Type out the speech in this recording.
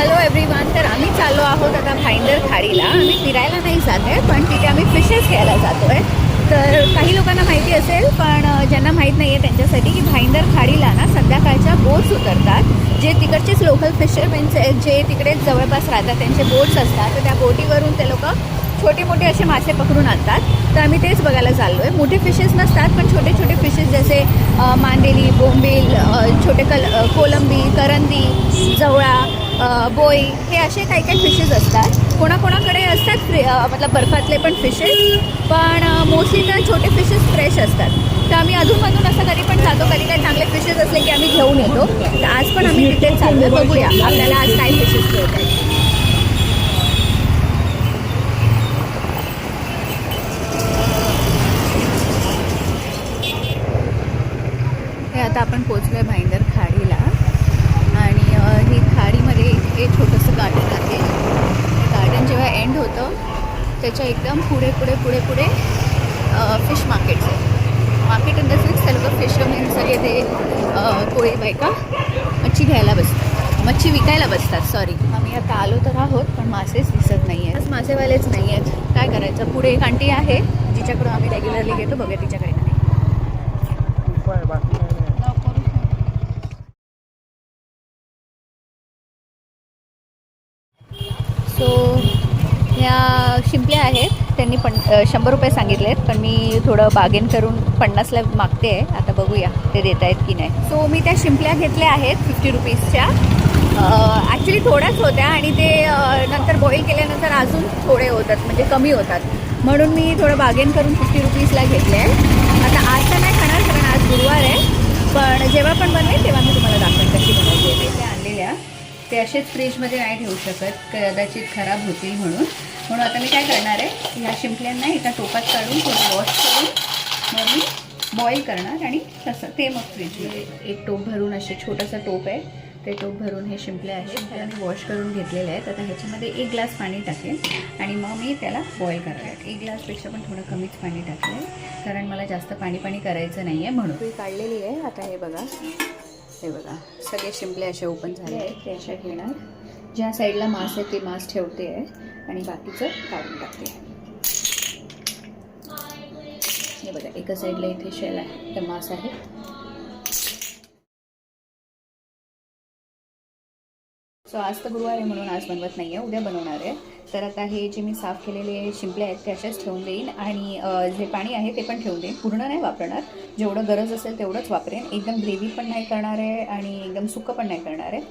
Hello everyone. तर आम्ही चाललो आहोत आता भाईंदर खाडीला. आम्ही फिरायला नाही जात आहे, पण तिथे आम्ही फिशेस घ्यायला जातो आहे. तर काही लोकांना माहिती असेल, पण ज्यांना माहीत नाही आहे त्यांच्यासाठी की भाईंदर खाडीला ना संध्याकाळच्या बोट्स उतरतात. जे तिकडचेच लोकल फिशरमेन्स आहेत, जे तिकडे जवळपास राहतात, त्यांचे बोट्स असतात. तर त्या बोटीवरून ते लोक छोटे मोठे असे मासे पकडून आणतात. तर आम्ही तेच बघायला चाललो आहे. मोठे फिशेस नसतात, पण छोटे छोटे फिशेस जसे मांदेली, बोंबील, छोटे कोलंबी, करंदी, जवळा, बोई, हे असे काही काही फिशेस असतात. कोणाकोणाकडे असतात मतलब बर्फातले पण फिशेस, पण मोस्टली तर छोटे फिशेस फ्रेश असतात. तर आम्ही अधूनमधून असं कधी पण जातो. कधी काही चांगले फिशेस असले की आम्ही घेऊन येतो. तर आज पण आम्ही तिथेच चाललो आहे. बघूया आपल्याला आज काय फिशेस मिळतात. हे आता आपण पोचलो आहे भाईंदर खाडीला. आणि ही खाडीमध्ये हे छोटंसं गार्डन आहे. हे गार्डन जेव्हा एंड होतं त्याच्या एकदम पुढे पुढे पुढे पुढे फिश मार्केट्स आहे. मार्केट इन द सेन्स त्या लोक फिशरमेन सगळे ते कोळी बायका मच्छी घ्यायला बसतात, मच्छी विकायला बसतात. सॉरी, आम्ही आता आलो तर आहोत, पण मासेच दिसत नाही आहेत. मासेवालेच नाही आहेत. काय करायचं. पुढे एक आंटी आहे जिच्याकडून आम्ही रेग्युलरली घेतो. बघा तिच्याकडे नाही. सो ह्या शिंपल्या आहेत. त्यांनी 100 रुपये सांगितलेत, पण मी थोडं बार्गेन करून 50ला मागते आहे. आता बघूया ते देत आहेत की नाही. सो मी त्या शिंपल्या घेतल्या आहेत 50 रुपीजच्या. ॲक्च्युली थोड्याच होत्या आणि ते नंतर बॉईल केल्यानंतर अजून थोडे होतात, म्हणजे कमी होतात. म्हणून मी थोडं बार्गेन करून 50 रुपीजला घेतले आहे. आता आज तर नाही खाणार, कारण आज गुरुवार आहे. पण जेव्हा पण बनवेल तेव्हा मी तुम्हाला दाखवेन कशी बनवते. ते आणलेल्या ते असेच फ्रीजमध्ये नाही ठेवू शकत, कदाचित खराब होतील म्हणून आता मी काय करणार आहे, ह्या शिंपल्यांना एका टोपात काढून थोडं वॉश करून मग मी बॉईल करणार आणि तसं ते मग फ्रीजमध्ये. एक टोप भरून, असे छोटंसं टोप आहे, ते टोप भरून हे शिंपले आहेत. आणि वॉश करून घेतलेले आहेत. आता ह्याच्यामध्ये 1 ग्लास पाणी टाकेन आणि मग मी त्याला बॉईल करणार आहे. 1 ग्लासपेक्षा पण थोडं कमीच पाणी टाकलं आहे, कारण मला जास्त पाणी करायचं नाही आहे म्हणून. ती काढलेली आहे. आता हे बघा, हे बघा, सगळे शिंपले असे ओपन झाले आहेत. ते अशा घेणार, ज्या साईडला मांस आहे ते मांस ठेवते आहे आणि बाकीचं काढून टाकते. हे बघा, एका साईडला इथे शेल आहे, तर मांस आहे. सो आज तर गुरुवार आहे म्हणून आज बनवत नाही आहे, उद्या बनवणार आहे. तर आता हे जे मी साफ केलेले शिंपले आहेत ते असेच ठेवून देईन आणि जे पाणी आहे ते पण ठेवून देईन. पूर्ण नाही वापरणार, जेवढं गरज असेल तेवढंच वापरेन. एकदम ग्रेव्ही पण नाही करणार आहे आणि एकदम सुक्कं पण नाही करणार आहे.